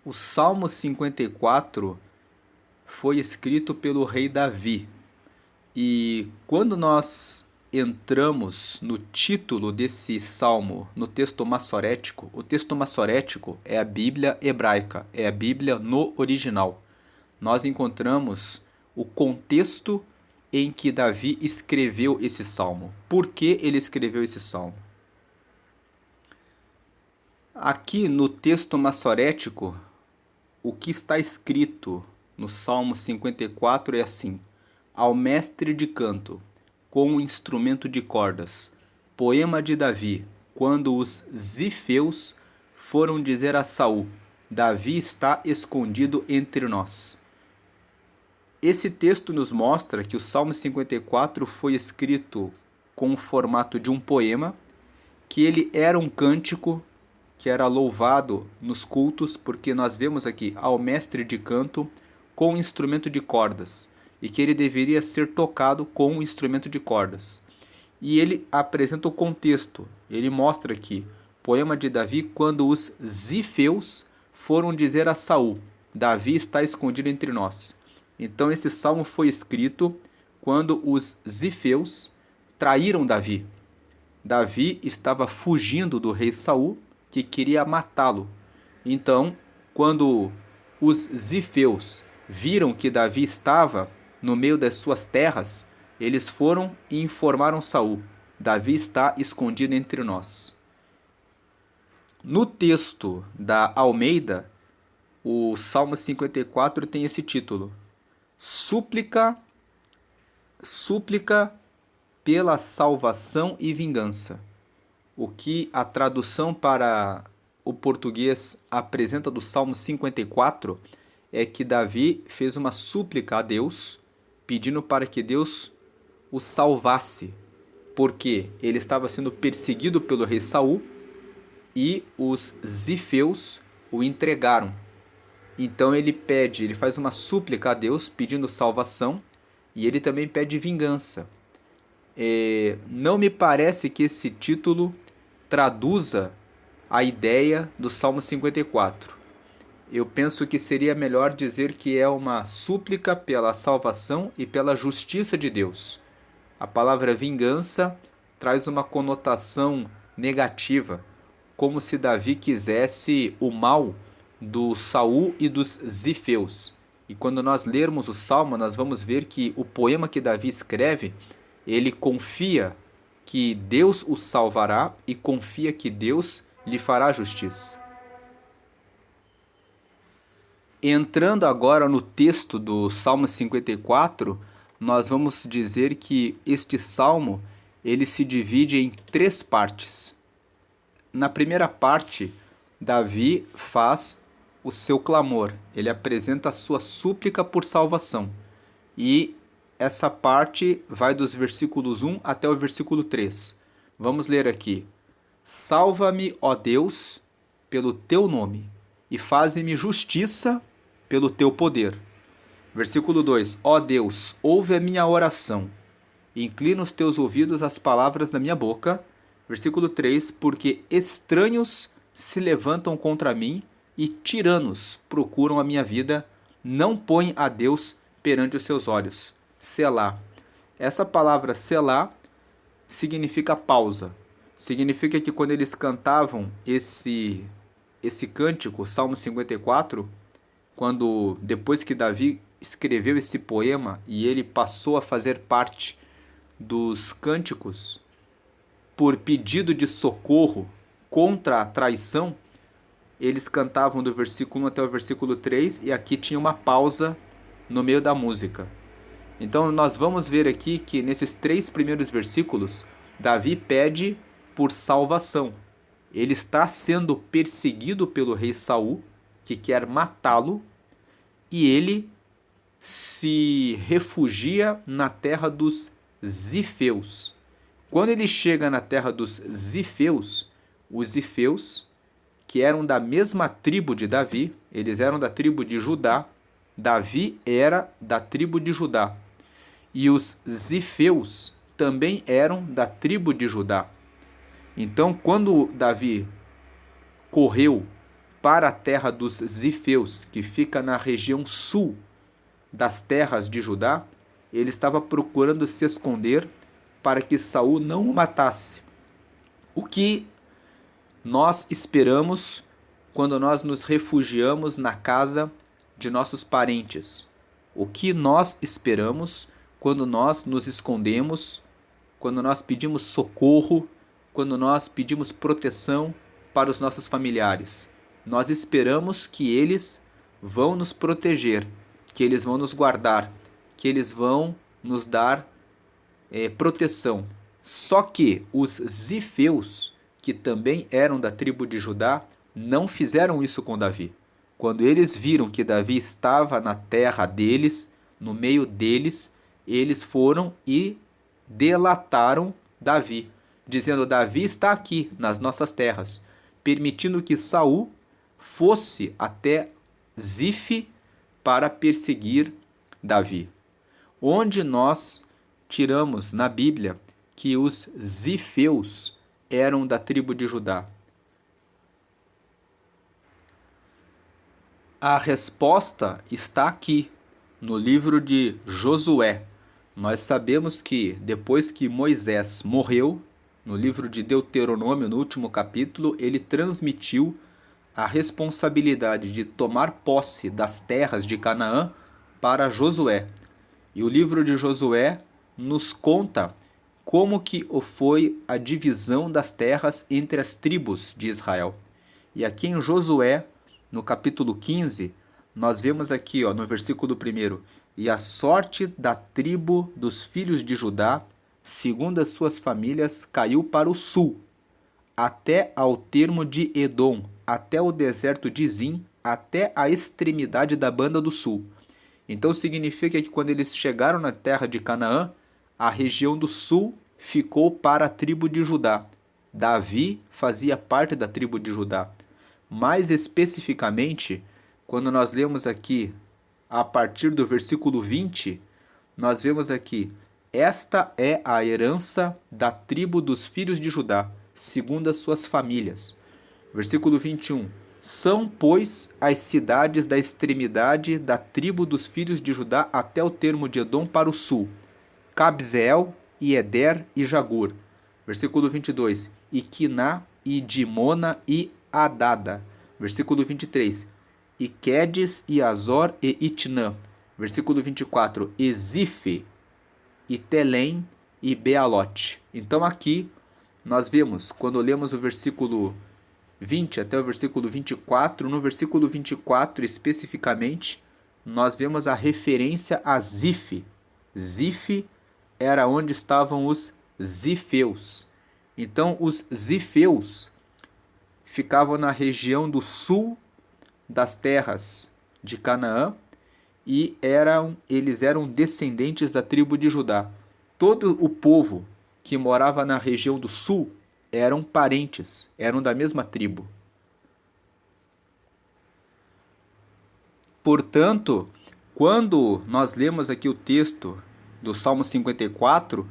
O Salmo 54 foi escrito pelo rei Davi. E quando nós entramos no título desse salmo, no texto massorético, o texto massorético é a Bíblia hebraica, é a Bíblia no original. Nós encontramos o contexto em que Davi escreveu esse salmo. Por que ele escreveu esse salmo? Aqui no texto massorético, o que está escrito no Salmo 54 é assim: ao mestre de canto, com o instrumento de cordas, poema de Davi, quando os zifeus foram dizer a Saul: Davi está escondido entre nós. Esse texto nos mostra que o Salmo 54 foi escrito com o formato de um poema, que ele era um cântico que era louvado nos cultos, porque nós vemos aqui ao mestre de canto com instrumento de cordas, e que ele deveria ser tocado com um instrumento de cordas. E ele apresenta o contexto, ele mostra aqui, poema de Davi, quando os zifeus foram dizer a Saul: Davi está escondido entre nós. Então esse salmo foi escrito quando os zifeus traíram Davi. Davi estava fugindo do rei Saul, que queria matá-lo. Então, quando os zifeus viram que Davi estava no meio das suas terras, eles foram e informaram Saul: Davi está escondido entre nós. No texto da Almeida, o Salmo 54 tem esse título: Súplica pela salvação e vingança. O que a tradução para o português apresenta do Salmo 54 é que Davi fez uma súplica a Deus, pedindo para que Deus o salvasse, porque ele estava sendo perseguido pelo rei Saul e os zifeus o entregaram. Então ele faz uma súplica a Deus pedindo salvação, e ele também pede vingança. Não me parece que esse título traduza a ideia do Salmo 54. Eu penso que seria melhor dizer que é uma súplica pela salvação e pela justiça de Deus. A palavra vingança traz uma conotação negativa, como se Davi quisesse o mal do Saul e dos zifeus. E quando nós lermos o Salmo, nós vamos ver que o poema que Davi escreve, ele confia que Deus o salvará e confia que Deus lhe fará justiça. Entrando agora no texto do Salmo 54, nós vamos dizer que este salmo ele se divide em 3 partes. Na primeira parte, Davi faz o seu clamor, ele apresenta a sua súplica por salvação. E essa parte vai dos versículos 1 até o versículo 3. Vamos ler aqui: Salva-me, ó Deus, pelo teu nome, e faze-me justiça pelo teu poder. Versículo 2: Ó Deus, ouve a minha oração, inclina os teus ouvidos às palavras da minha boca. Versículo 3: Porque estranhos se levantam contra mim e tiranos procuram a minha vida, não põe a Deus perante os seus olhos. Selá. Essa palavra Selá significa pausa. Significa que quando eles cantavam esse cântico, o Salmo 54, quando depois que Davi escreveu esse poema e ele passou a fazer parte dos cânticos por pedido de socorro contra a traição, eles cantavam do versículo 1 até o versículo 3, e aqui tinha uma pausa no meio da música. Então nós vamos ver aqui que nesses 3 primeiros versículos, Davi pede por salvação. Ele está sendo perseguido pelo rei Saul, que quer matá-lo, e ele se refugia na terra dos zifeus. Quando ele chega na terra dos zifeus, os zifeus, que eram da mesma tribo de Davi, eles eram da tribo de Judá, Davi era da tribo de Judá, e os zifeus também eram da tribo de Judá. Então, quando Davi correu para a terra dos Zifeus, que fica na região sul das terras de Judá. Ele estava procurando se esconder para que Saul não o matasse. O que nós esperamos quando nós nos refugiamos na casa de nossos parentes? O que nós esperamos quando nós nos escondemos, quando nós pedimos socorro, quando nós pedimos proteção para os nossos familiares? Nós esperamos que eles vão nos proteger, que eles vão nos guardar, que eles vão nos dar proteção. Só que os Zifeus, que também eram da tribo de Judá, não fizeram isso com Davi. Quando eles viram que Davi estava na terra deles, no meio deles, eles foram e delataram Davi, dizendo: Davi está aqui nas nossas terras, permitindo que Saul fosse até Zif para perseguir Davi. Onde nós tiramos na Bíblia que os Zifeus eram da tribo de Judá? A resposta está aqui, no livro de Josué. Nós sabemos que depois que Moisés morreu, no livro de Deuteronômio, no último capítulo, ele transmitiu a responsabilidade de tomar posse das terras de Canaã para Josué. E o livro de Josué nos conta como que foi a divisão das terras entre as tribos de Israel. E aqui em Josué, no capítulo 15, nós vemos aqui, no versículo 1: E a sorte da tribo dos filhos de Judá, segundo as suas famílias, caiu para o sul, até ao termo de Edom, até o deserto de Zim, até a extremidade da banda do sul. Então significa que quando eles chegaram na terra de Canaã, a região do sul ficou para a tribo de Judá. Davi fazia parte da tribo de Judá. Mais especificamente, quando nós lemos aqui, a partir do versículo 20, nós vemos aqui: esta é a herança da tribo dos filhos de Judá, segundo as suas famílias. Versículo 21. São, pois, as cidades da extremidade da tribo dos filhos de Judá até o termo de Edom para o sul: Cabzeel, e Eder e Jagur. Versículo 22. E Quiná, e Dimona, e Adada. Versículo 23. E Quedes, e Azor, e Itnã. Versículo 24. E Zife, e Telém, e Bealote. Então aqui nós vemos, quando lemos o versículo 20 até o versículo 24, no versículo 24 especificamente, nós vemos a referência a Zif. Zif era onde estavam os Zifeus. Então os Zifeus ficavam na região do sul das terras de Canaã e eles eram descendentes da tribo de Judá. Todo o povo que morava na região do sul eram parentes, eram da mesma tribo. Portanto, quando nós lemos aqui o texto do Salmo 54,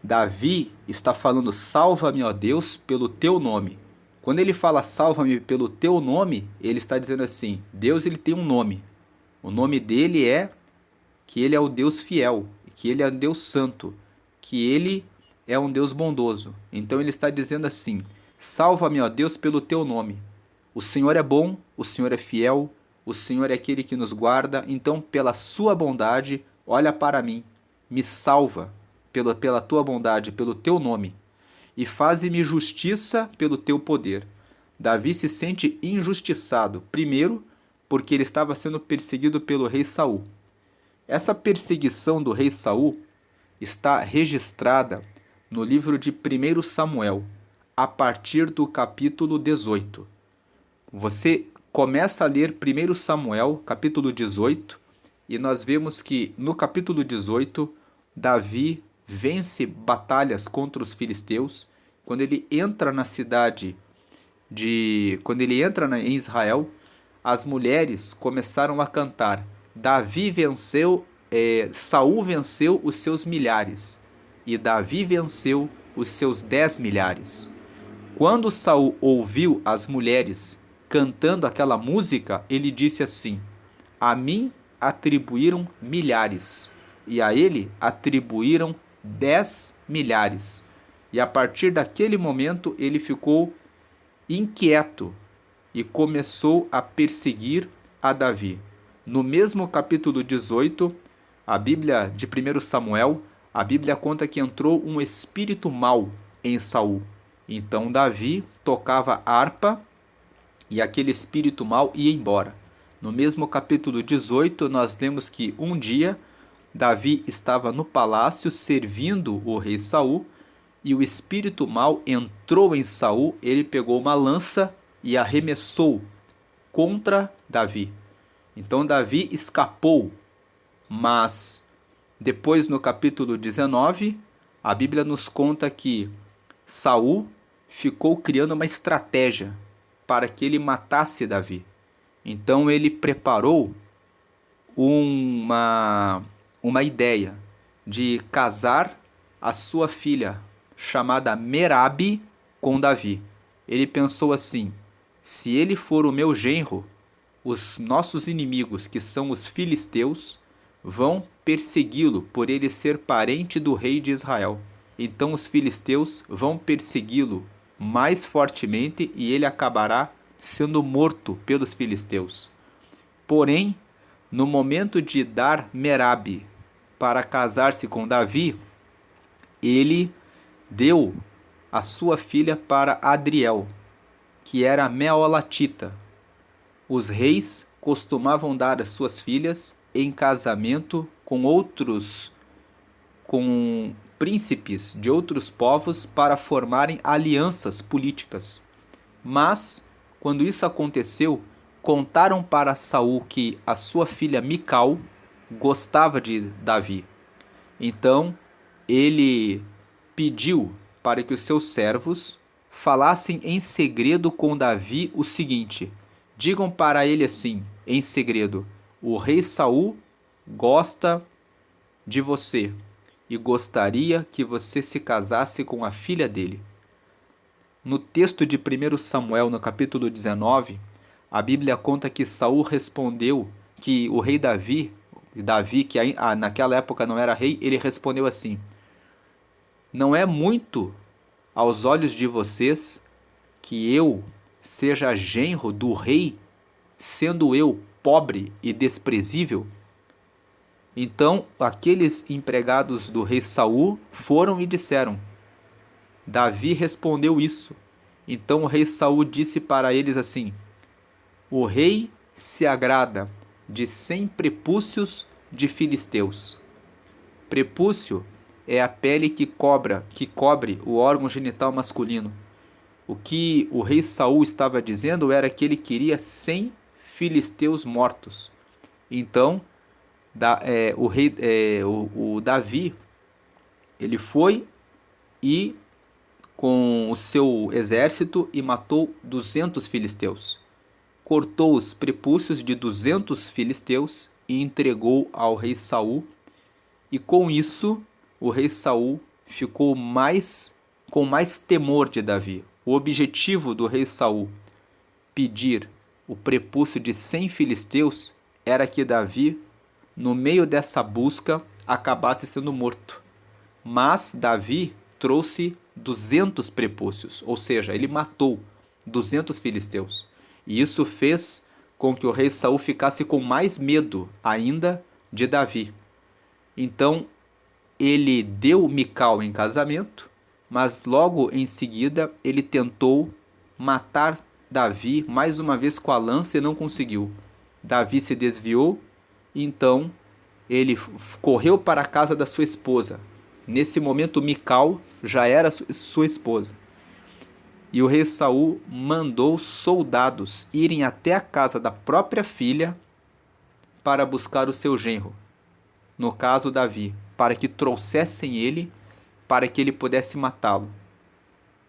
Davi está falando: salva-me, ó Deus, pelo teu nome. Quando ele fala salva-me pelo teu nome, ele está dizendo assim: Deus, ele tem um nome. O nome dele é que ele é o Deus fiel, que ele é o Deus santo, que ele é um Deus bondoso. Então ele está dizendo assim: salva-me, ó Deus, pelo teu nome. O Senhor é bom, o Senhor é fiel, o Senhor é aquele que nos guarda. Então, pela sua bondade, olha para mim, me salva pela tua bondade, pelo teu nome, e faze-me justiça pelo teu poder. Davi se sente injustiçado, primeiro, porque ele estava sendo perseguido pelo rei Saul. Essa perseguição do rei Saul está registrada no livro de 1 Samuel, a partir do capítulo 18. Você começa a ler 1 Samuel, capítulo 18, e nós vemos que no capítulo 18, Davi vence batalhas contra os filisteus. Quando ele entra na cidade em Israel, as mulheres começaram a cantar: Saul venceu os seus milhares e Davi venceu os seus 10 milhares. Quando Saul ouviu as mulheres cantando aquela música, ele disse assim: a mim atribuíram milhares, e a ele atribuíram 10 milhares. E a partir daquele momento ele ficou inquieto e começou a perseguir a Davi. No mesmo capítulo 18, a Bíblia de 1 Samuel, a Bíblia conta que entrou um espírito mau em Saul. Então Davi tocava harpa e aquele espírito mau ia embora. No mesmo capítulo 18, nós lemos que um dia Davi estava no palácio servindo o rei Saul e o espírito mau entrou em Saul, ele pegou uma lança e arremessou contra Davi. Então Davi escapou, mas depois no capítulo 19, a Bíblia nos conta que Saul ficou criando uma estratégia para que ele matasse Davi. Então ele preparou uma ideia de casar a sua filha, chamada Merabe, com Davi. Ele pensou assim: se ele for o meu genro, os nossos inimigos, que são os filisteus, vão persegui-lo por ele ser parente do rei de Israel. Então os filisteus vão persegui-lo mais fortemente e ele acabará sendo morto pelos filisteus. Porém, no momento de dar Merabe para casar-se com Davi, ele deu a sua filha para Adriel, que era meolatita. Os reis costumavam dar as suas filhas em casamento com príncipes de outros povos para formarem alianças políticas. Mas, quando isso aconteceu, contaram para Saul que a sua filha Mical gostava de Davi. Então, ele pediu para que os seus servos falassem em segredo com Davi o seguinte: digam para ele assim, em segredo: o rei Saul gosta de você e gostaria que você se casasse com a filha dele. No texto de 1 Samuel, no capítulo 19, a Bíblia conta que Saul respondeu que o rei Davi que naquela época não era rei, ele respondeu assim: não é muito aos olhos de vocês que eu seja genro do rei, sendo eu pobre e desprezível? Então aqueles empregados do rei Saul foram e disseram: Davi respondeu isso. Então o rei Saul disse para eles assim: o rei se agrada de 100 prepúcios de filisteus. Prepúcio é a pele que cobre o órgão genital masculino. O que o rei Saul estava dizendo era que ele queria 100 filisteus mortos. Então, o Davi, ele foi e com o seu exército e matou 200 filisteus. Cortou os prepúcios de 200 filisteus e entregou ao rei Saul. E com isso, o rei Saul ficou com mais temor de Davi. O objetivo do rei Saul pedir o prepúcio de 100 filisteus era que Davi, no meio dessa busca, acabasse sendo morto. Mas Davi trouxe 200 prepúcios, ou seja, ele matou 200 filisteus. E isso fez com que o rei Saul ficasse com mais medo ainda de Davi. Então ele deu Mical em casamento, mas logo em seguida ele tentou matar Davi mais uma vez com a lança e não conseguiu. Davi se desviou, então ele correu para a casa da sua esposa. Nesse momento Mical já era sua esposa. E o rei Saul mandou soldados irem até a casa da própria filha para buscar o seu genro, no caso Davi, para que trouxessem ele, para que ele pudesse matá-lo.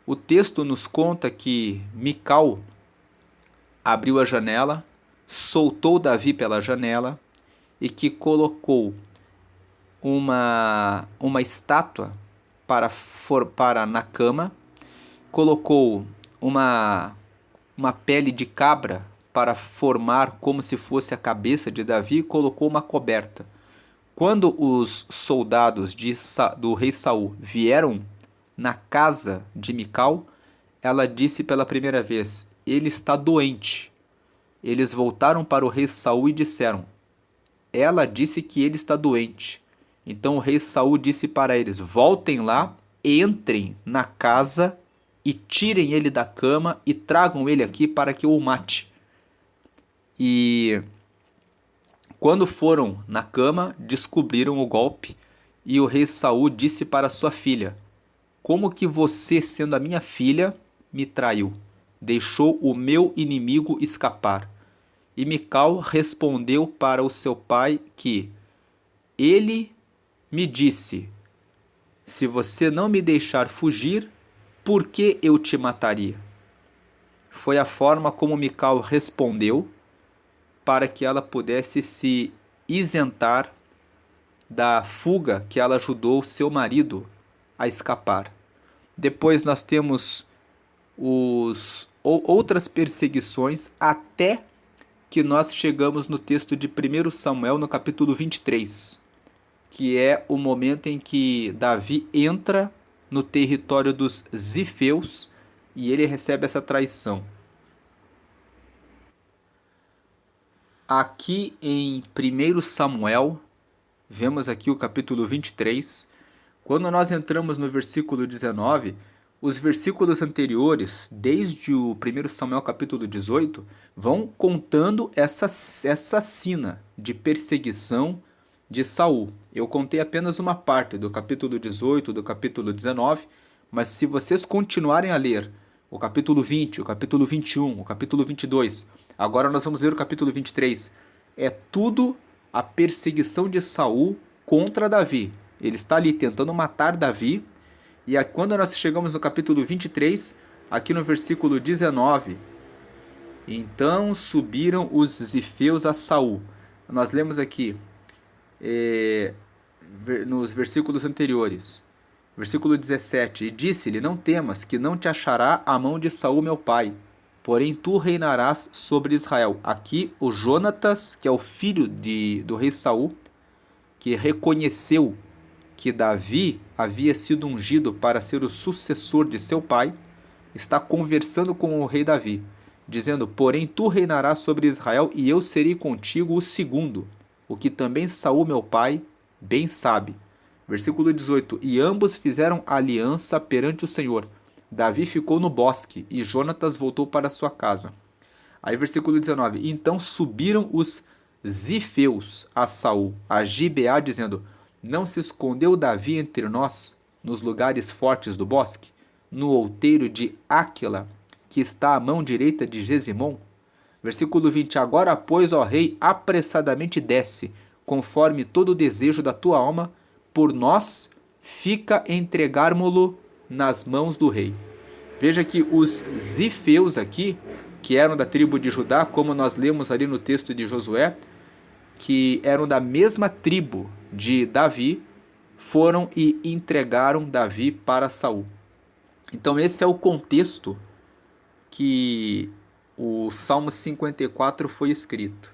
O texto nos conta que Mical abriu a janela, soltou Davi pela janela e que colocou uma estátua para na cama, colocou uma uma pele de cabra para formar como se fosse a cabeça de Davi e colocou uma coberta. Quando os soldados do rei Saul vieram na casa de Mical, ela disse pela primeira vez: ele está doente. Eles voltaram para o rei Saul e disseram: ela disse que ele está doente. Então o rei Saul disse para eles: voltem lá, entrem na casa e tirem ele da cama e tragam ele aqui para que eu o mate. E quando foram na cama, descobriram o golpe, e o rei Saul disse para sua filha: como que você, sendo a minha filha, me traiu? Deixou o meu inimigo escapar. E Mical respondeu para o seu pai que ele me disse: se você não me deixar fugir, por que eu te mataria? Foi a forma como Mical respondeu para que ela pudesse se isentar da fuga que ela ajudou seu marido a escapar. Depois nós temos outras perseguições até que nós chegamos no texto de 1 Samuel, no capítulo 23, que é o momento em que Davi entra no território dos Zifeus e ele recebe essa traição. Aqui em 1 Samuel, vemos aqui o capítulo 23. Quando nós entramos no versículo 19, os versículos anteriores, desde o 1 Samuel capítulo 18, vão contando essa cena de perseguição de Saul. Eu contei apenas uma parte do capítulo 18, do capítulo 19, mas se vocês continuarem a ler o capítulo 20, o capítulo 21, o capítulo 22, agora nós vamos ler o capítulo 23, é tudo a perseguição de Saul contra Davi. Ele está ali tentando matar Davi. E quando nós chegamos no capítulo 23, aqui no versículo 19, então subiram os zifeus a Saul. Nós lemos aqui nos versículos anteriores. Versículo 17: e disse-lhe: não temas, que não te achará a mão de Saul meu pai, porém tu reinarás sobre Israel. Aqui o Jonatas, que é o filho do rei Saul, que reconheceu que Davi havia sido ungido para ser o sucessor de seu pai, está conversando com o rei Davi, dizendo: porém tu reinarás sobre Israel, e eu serei contigo o segundo, o que também Saul meu pai bem sabe. Versículo 18: e ambos fizeram aliança perante o Senhor. Davi ficou no bosque, e Jonatas voltou para sua casa. Aí versículo 19: então subiram os zifeus a Saul, a Gibeá, dizendo: não se escondeu Davi entre nós, nos lugares fortes do bosque, no outeiro de Áquila, que está à mão direita de Gesimon? Versículo 20: agora, pois, ó rei, apressadamente desce, conforme todo o desejo da tua alma, por nós fica entregarmo-lo nas mãos do rei. Veja que os zifeus aqui, que eram da tribo de Judá, como nós lemos ali no texto de Josué, que eram da mesma tribo de Davi, foram e entregaram Davi para Saul. Então esse é o contexto que o Salmo 54 foi escrito.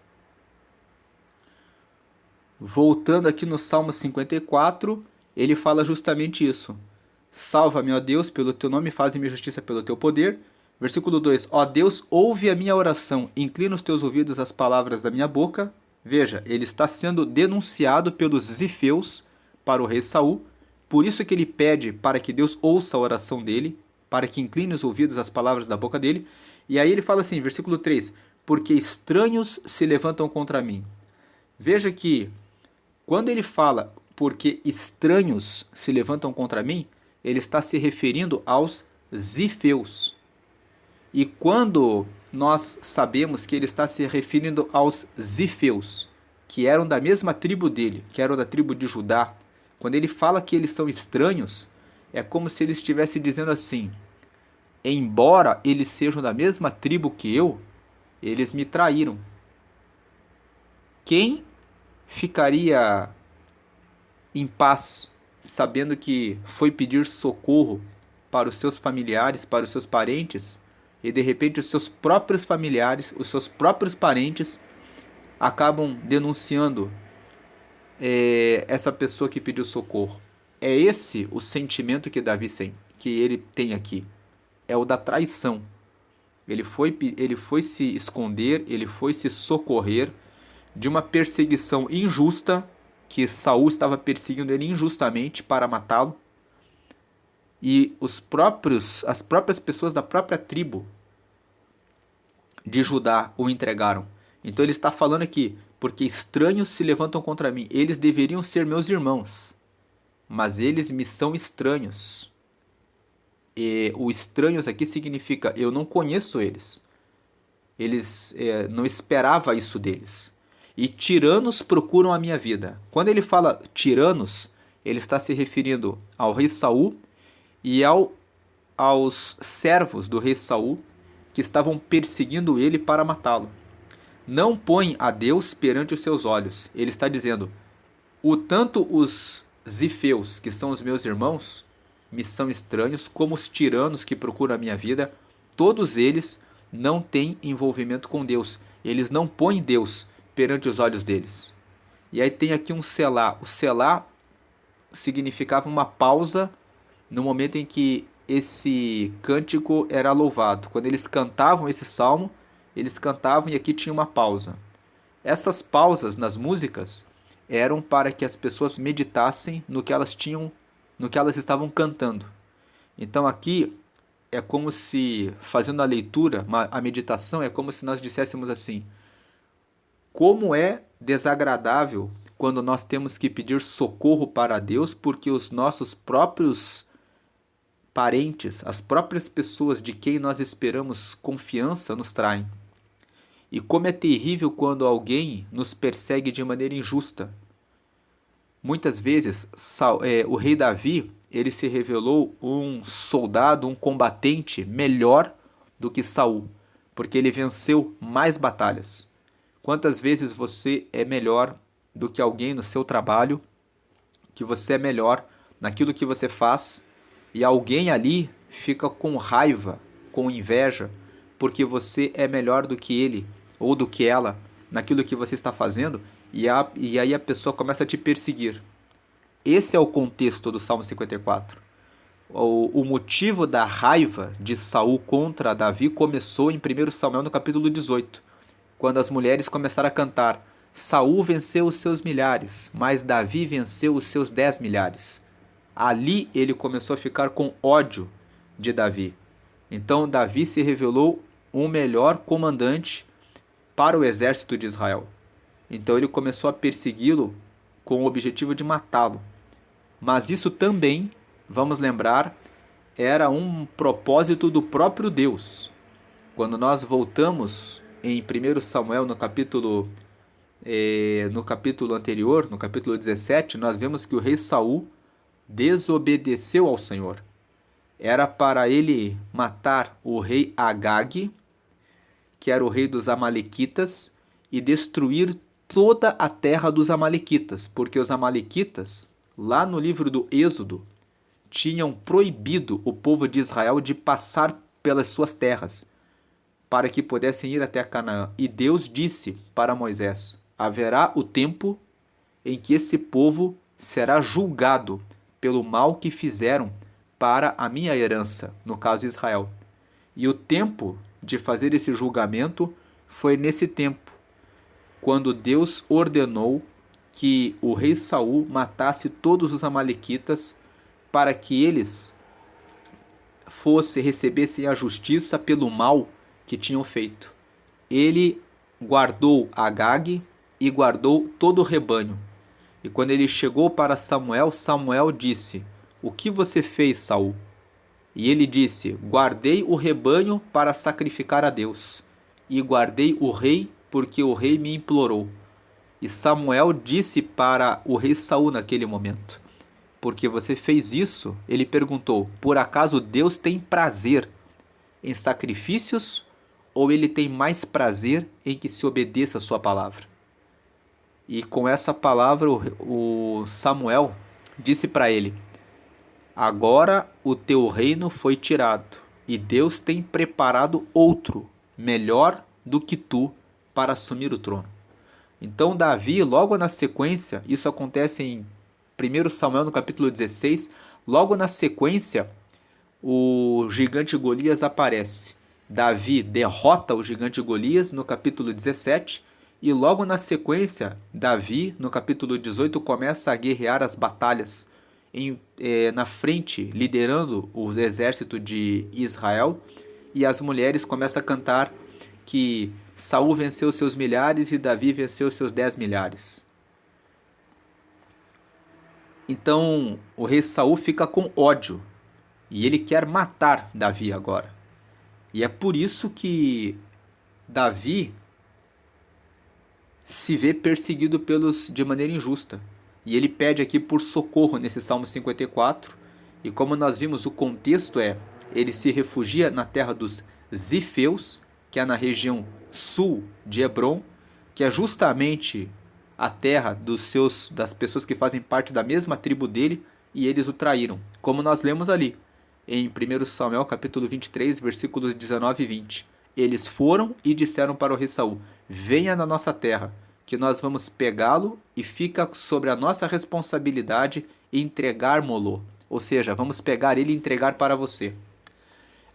Voltando aqui no Salmo 54, ele fala justamente isso. Salva-me, ó Deus, pelo teu nome, faze-me justiça pelo teu poder. Versículo 2: ó Deus, ouve a minha oração, inclina os teus ouvidos às palavras da minha boca. Veja, ele está sendo denunciado pelos zifeus para o rei Saul, por isso que ele pede para que Deus ouça a oração dele, para que incline os ouvidos às palavras da boca dele. E aí ele fala assim, versículo 3: porque estranhos se levantam contra mim. Veja que quando ele fala porque estranhos se levantam contra mim, ele está se referindo aos zifeus. E quando nós sabemos que ele está se referindo aos zifeus, que eram da mesma tribo dele, que eram da tribo de Judá, quando ele fala que eles são estranhos, é como se ele estivesse dizendo assim: embora eles sejam da mesma tribo que eu, eles me traíram. Quem ficaria em paz sabendo que foi pedir socorro para os seus familiares, para os seus parentes, e de repente os seus próprios familiares, os seus próprios parentes acabam denunciando essa pessoa que pediu socorro. É esse o sentimento que Davi que ele tem aqui. É o da traição. Ele foi se esconder, ele foi se socorrer de uma perseguição injusta, que Saul estava perseguindo ele injustamente para matá-lo. E as próprias pessoas da própria tribo de Judá o entregaram. Então ele está falando aqui, porque estranhos se levantam contra mim. Eles deveriam ser meus irmãos, mas eles me são estranhos. E o estranhos aqui significa eu não conheço eles. Eles não esperava isso deles. E tiranos procuram a minha vida. Quando ele fala tiranos, ele está se referindo ao rei Saul e aos servos do rei Saul que estavam perseguindo ele para matá-lo. Não põe a Deus perante os seus olhos. Ele está dizendo: o tanto os zifeus, que são os meus irmãos, me são estranhos, como os tiranos que procuram a minha vida, todos eles não têm envolvimento com Deus. Eles não põem Deus perante os olhos deles. E aí tem aqui um selá. O selá significava uma pausa no momento em que esse cântico era louvado. Quando eles cantavam esse salmo, eles cantavam e aqui tinha uma pausa. Essas pausas nas músicas eram para que as pessoas meditassem no que elas tinham, no que elas estavam cantando. Então aqui é como se, fazendo a leitura, a meditação, é como se nós disséssemos assim: como é desagradável quando nós temos que pedir socorro para Deus porque os nossos próprios parentes, as próprias pessoas de quem nós esperamos confiança nos traem. E como é terrível quando alguém nos persegue de maneira injusta. Muitas vezes o rei Davi ele se revelou um soldado, um combatente melhor do que Saul, porque ele venceu mais batalhas. Quantas vezes você é melhor do que alguém no seu trabalho, que você é melhor naquilo que você faz, e alguém ali fica com raiva, com inveja, porque você é melhor do que ele ou do que ela naquilo que você está fazendo, e aí a pessoa começa a te perseguir. Esse é o contexto do Salmo 54. O motivo da raiva de Saul contra Davi começou em 1 Samuel no capítulo 18, quando as mulheres começaram a cantar: Saul venceu os seus milhares, mas Davi venceu os seus 10 milhares. Ali ele começou a ficar com ódio de Davi. Então Davi se revelou o melhor comandante para o exército de Israel. Então ele começou a persegui-lo com o objetivo de matá-lo. Mas isso também, vamos lembrar, era um propósito do próprio Deus. Quando nós voltamos em 1 Samuel no capítulo anterior, no capítulo 17, nós vemos que o rei Saul desobedeceu ao Senhor. Era para ele matar o rei Agag, que era o rei dos Amalequitas, e destruir toda a terra dos Amalequitas, porque os Amalequitas, lá no livro do Êxodo, tinham proibido o povo de Israel de passar pelas suas terras, para que pudessem ir até Canaã. E Deus disse para Moisés: haverá o tempo em que esse povo será julgado pelo mal que fizeram para a minha herança, no caso Israel. E o tempo de fazer esse julgamento foi nesse tempo, quando Deus ordenou que o rei Saul matasse todos os amalequitas para que eles recebessem a justiça pelo mal que tinham feito. Ele guardou Agag e guardou todo o rebanho. E quando ele chegou para Samuel, Samuel disse: o que você fez, Saul? E ele disse: guardei o rebanho para sacrificar a Deus, e guardei o rei porque o rei me implorou. E Samuel disse para o rei Saul naquele momento: porque você fez isso? Ele perguntou: por acaso Deus tem prazer em sacrifícios ou ele tem mais prazer em que se obedeça a sua palavra? E com essa palavra o Samuel disse para ele: agora o teu reino foi tirado, e Deus tem preparado outro, melhor do que tu, para assumir o trono. Então Davi, logo na sequência, isso acontece em 1 Samuel no capítulo 16, logo na sequência, o gigante Golias aparece. Davi derrota o gigante Golias no capítulo 17, e logo na sequência, Davi, no capítulo 18, começa a guerrear as batalhas na frente, liderando o exército de Israel, e as mulheres começam a cantar que Saul venceu seus milhares e Davi venceu seus 10 milhares. Então o rei Saul fica com ódio e ele quer matar Davi agora. E é por isso que Davi se vê perseguido de maneira injusta. E ele pede aqui por socorro nesse Salmo 54. E como nós vimos, o contexto ele se refugia na terra dos Zifeus, que é na região sul de Hebron, que é justamente a terra das pessoas que fazem parte da mesma tribo dele, e eles o traíram. Como nós lemos ali, em 1 Samuel capítulo 23, versículos 19 e 20. Eles foram e disseram para o rei Saul: venha na nossa terra, que nós vamos pegá-lo e fica sobre a nossa responsabilidade entregarmo-lo. Ou seja, vamos pegar ele e entregar para você.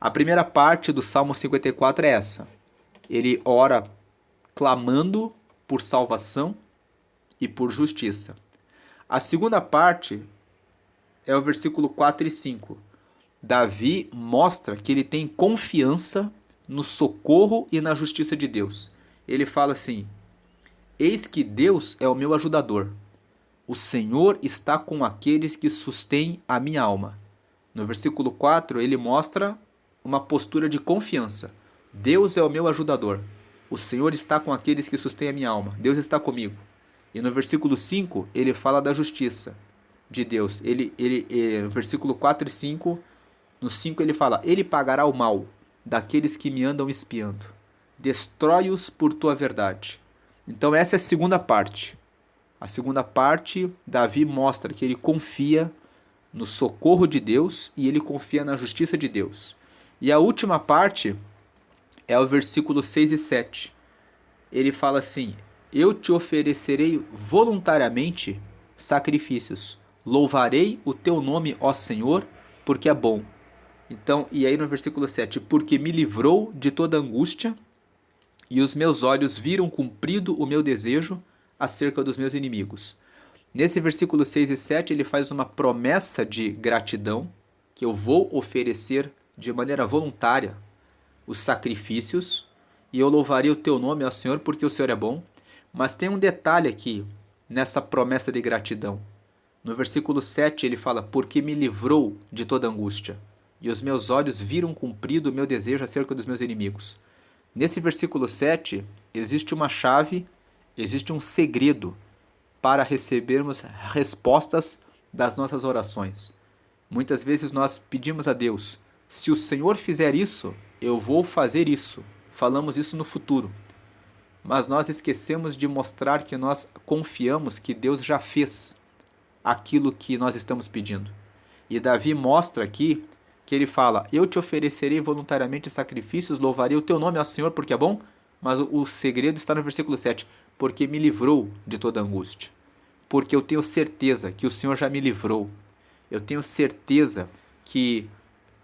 A primeira parte do Salmo 54 é essa. Ele ora clamando por salvação e por justiça. A segunda parte é o versículo 4 e 5. Davi mostra que ele tem confiança no socorro e na justiça de Deus. Ele fala assim: eis que Deus é o meu ajudador. O Senhor está com aqueles que sustêm a minha alma. No versículo 4, ele mostra uma postura de confiança. Deus é o meu ajudador. O Senhor está com aqueles que sustêm a minha alma. Deus está comigo. E no versículo 5, ele fala da justiça de Deus. No versículo 4 e 5, no 5 ele fala: ele pagará o mal daqueles que me andam espiando. Destrói-os por tua verdade. Então essa é a segunda parte. A segunda parte, Davi mostra que ele confia no socorro de Deus e ele confia na justiça de Deus. E a última parte é o versículo 6 e 7. Ele fala assim: eu te oferecerei voluntariamente sacrifícios. Louvarei o teu nome, ó Senhor, porque é bom. Então, e aí no versículo 7, porque me livrou de toda angústia e os meus olhos viram cumprido o meu desejo acerca dos meus inimigos. Nesse versículo 6 e 7, ele faz uma promessa de gratidão, que eu vou oferecer de maneira voluntária os sacrifícios, e eu louvarei o teu nome, ó Senhor, porque o Senhor é bom. Mas tem um detalhe aqui, nessa promessa de gratidão. No versículo 7 ele fala: porque me livrou de toda angústia, e os meus olhos viram cumprido o meu desejo acerca dos meus inimigos. Nesse versículo 7, existe uma chave, existe um segredo para recebermos respostas das nossas orações. Muitas vezes nós pedimos a Deus: se o Senhor fizer isso, eu vou fazer isso. Falamos isso no futuro. Mas nós esquecemos de mostrar que nós confiamos que Deus já fez aquilo que nós estamos pedindo. E Davi mostra aqui que ele fala: eu te oferecerei voluntariamente sacrifícios, louvarei o teu nome, ó Senhor, porque é bom. Mas o segredo está no versículo 7, porque me livrou de toda angústia. Porque eu tenho certeza que o Senhor já me livrou. Eu tenho certeza que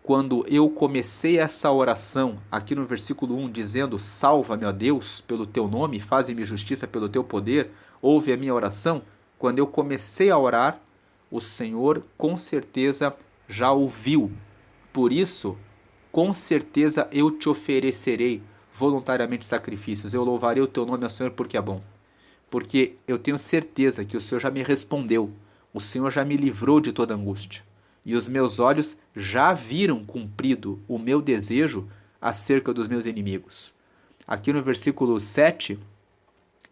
quando eu comecei essa oração aqui no versículo 1, dizendo: salva-me, ó Deus, pelo teu nome, faze-me justiça pelo teu poder, ouve a minha oração. Quando eu comecei a orar, o Senhor com certeza já ouviu. Por isso, com certeza eu te oferecerei voluntariamente sacrifícios. Eu louvarei o teu nome, ó Senhor, porque é bom. Porque eu tenho certeza que o Senhor já me respondeu. O Senhor já me livrou de toda angústia. E os meus olhos já viram cumprido o meu desejo acerca dos meus inimigos. Aqui no versículo 7,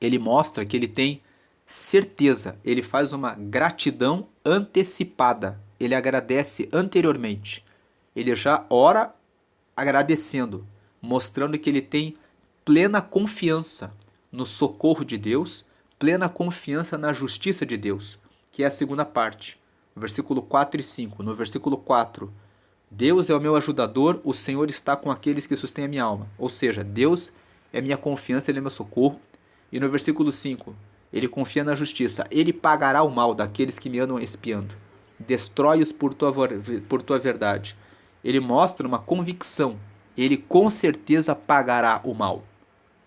ele mostra que ele tem certeza, ele faz uma gratidão antecipada, ele agradece anteriormente. Ele já ora agradecendo, mostrando que ele tem plena confiança no socorro de Deus, plena confiança na justiça de Deus, que é a segunda parte. Versículo 4 e 5. No versículo 4, Deus é o meu ajudador, o Senhor está com aqueles que sustêm a minha alma. Ou seja, Deus é minha confiança, Ele é meu socorro. E no versículo 5, ele confia na justiça. Ele pagará o mal daqueles que me andam espiando. Destrói-os por tua verdade. Ele mostra uma convicção. Ele com certeza pagará o mal.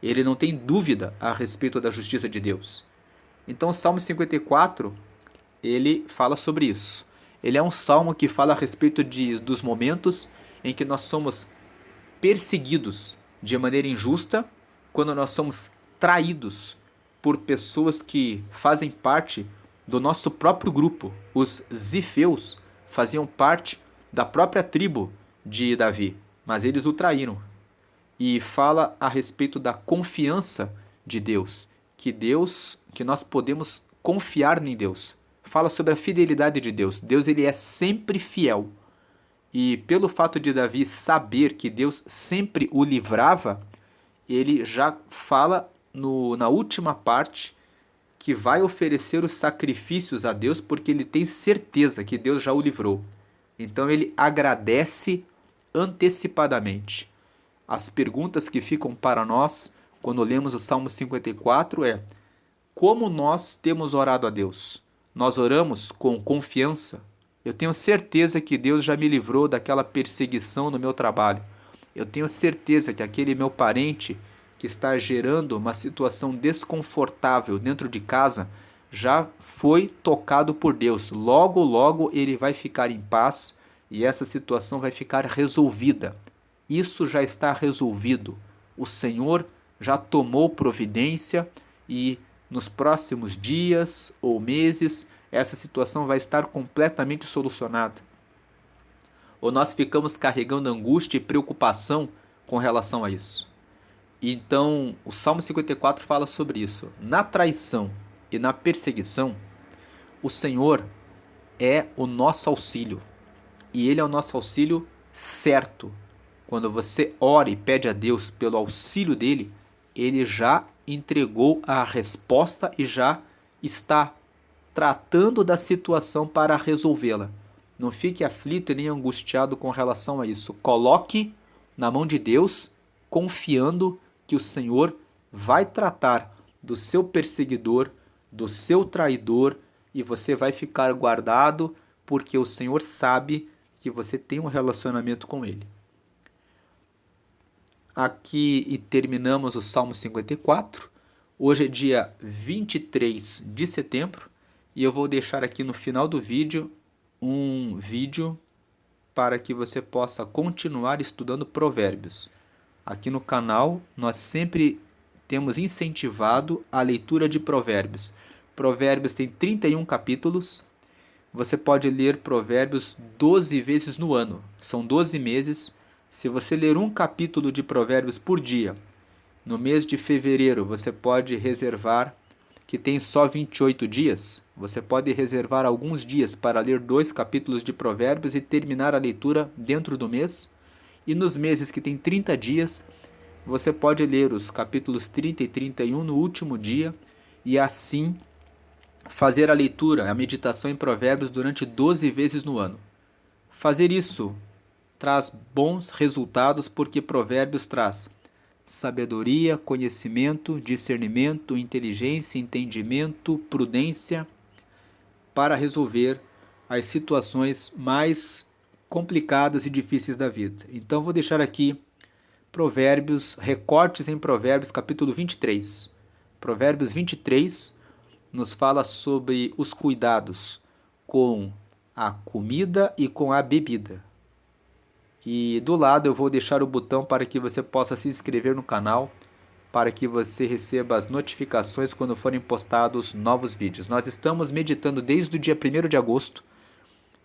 Ele não tem dúvida a respeito da justiça de Deus. Então o Salmo 54, ele fala sobre isso. Ele é um salmo que fala a respeito dos momentos em que nós somos perseguidos de maneira injusta, quando nós somos traídos por pessoas que fazem parte do nosso próprio grupo. Os zifeus faziam parte da própria tribo de Davi, mas eles o traíram. E fala a respeito da confiança de Deus, que nós podemos confiar em Deus. Fala sobre a fidelidade de Deus. Deus, ele é sempre fiel. E pelo fato de Davi saber que Deus sempre o livrava, ele já fala na última parte que vai oferecer os sacrifícios a Deus porque ele tem certeza que Deus já o livrou. Então ele agradece antecipadamente. As perguntas que ficam para nós quando lemos o Salmo 54 é: como nós temos orado a Deus? Nós oramos com confiança? Eu tenho certeza que Deus já me livrou daquela perseguição no meu trabalho. Eu tenho certeza que aquele meu parente que está gerando uma situação desconfortável dentro de casa já foi tocado por Deus. Logo, logo ele vai ficar em paz e essa situação vai ficar resolvida. Isso já está resolvido. O Senhor já tomou providência e nos próximos dias ou meses essa situação vai estar completamente solucionada. Ou nós ficamos carregando angústia e preocupação com relação a isso. Então, o Salmo 54 fala sobre isso. Na traição e na perseguição, o Senhor é o nosso auxílio. E Ele é o nosso auxílio certo. Quando você ora e pede a Deus pelo auxílio dele, Ele já entregou a resposta e já está tratando da situação para resolvê-la. Não fique aflito e nem angustiado com relação a isso. Coloque na mão de Deus, confiando que o Senhor vai tratar do seu perseguidor, do seu traidor, e você vai ficar guardado, porque o Senhor sabe que você tem um relacionamento com Ele. Aqui e terminamos o Salmo 54. Hoje é dia 23 de setembro e eu vou deixar aqui no final do vídeo um vídeo para que você possa continuar estudando Provérbios. Aqui no canal nós sempre temos incentivado a leitura de Provérbios. Provérbios tem 31 capítulos. Você pode ler Provérbios 12 vezes no ano. São 12 meses. Se você ler um capítulo de Provérbios por dia, no mês de fevereiro você pode reservar, que tem só 28 dias, você pode reservar alguns dias para ler 2 capítulos de Provérbios e terminar a leitura dentro do mês. E nos meses que tem 30 dias, você pode ler os capítulos 30 e 31 no último dia e assim fazer a leitura, a meditação em Provérbios durante 12 vezes no ano. Fazer isso traz bons resultados porque Provérbios traz sabedoria, conhecimento, discernimento, inteligência, entendimento, prudência para resolver as situações mais complicadas e difíceis da vida. Então vou deixar aqui Provérbios, recortes em Provérbios capítulo 23. Provérbios 23 nos fala sobre os cuidados com a comida e com a bebida. E do lado eu vou deixar o botão para que você possa se inscrever no canal, para que você receba as notificações quando forem postados novos vídeos. Nós estamos meditando desde o dia 1º de agosto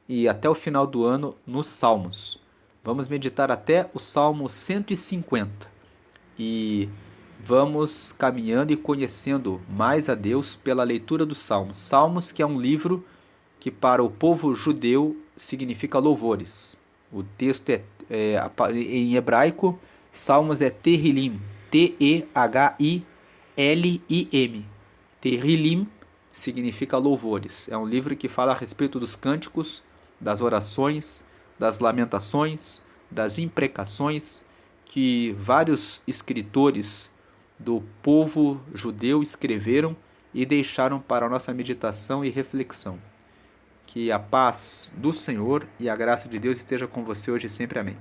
e até o final do ano nos Salmos. Vamos meditar até o Salmo 150 e vamos caminhando e conhecendo mais a Deus pela leitura dos Salmos. Salmos, que é um livro que para o povo judeu significa louvores. O texto em hebraico, Salmos é Tehillim, Tehillim. Tehillim significa louvores. É um livro que fala a respeito dos cânticos, das orações, das lamentações, das imprecações que vários escritores do povo judeu escreveram e deixaram para a nossa meditação e reflexão. Que a paz do Senhor e a graça de Deus esteja com você hoje e sempre. Amém.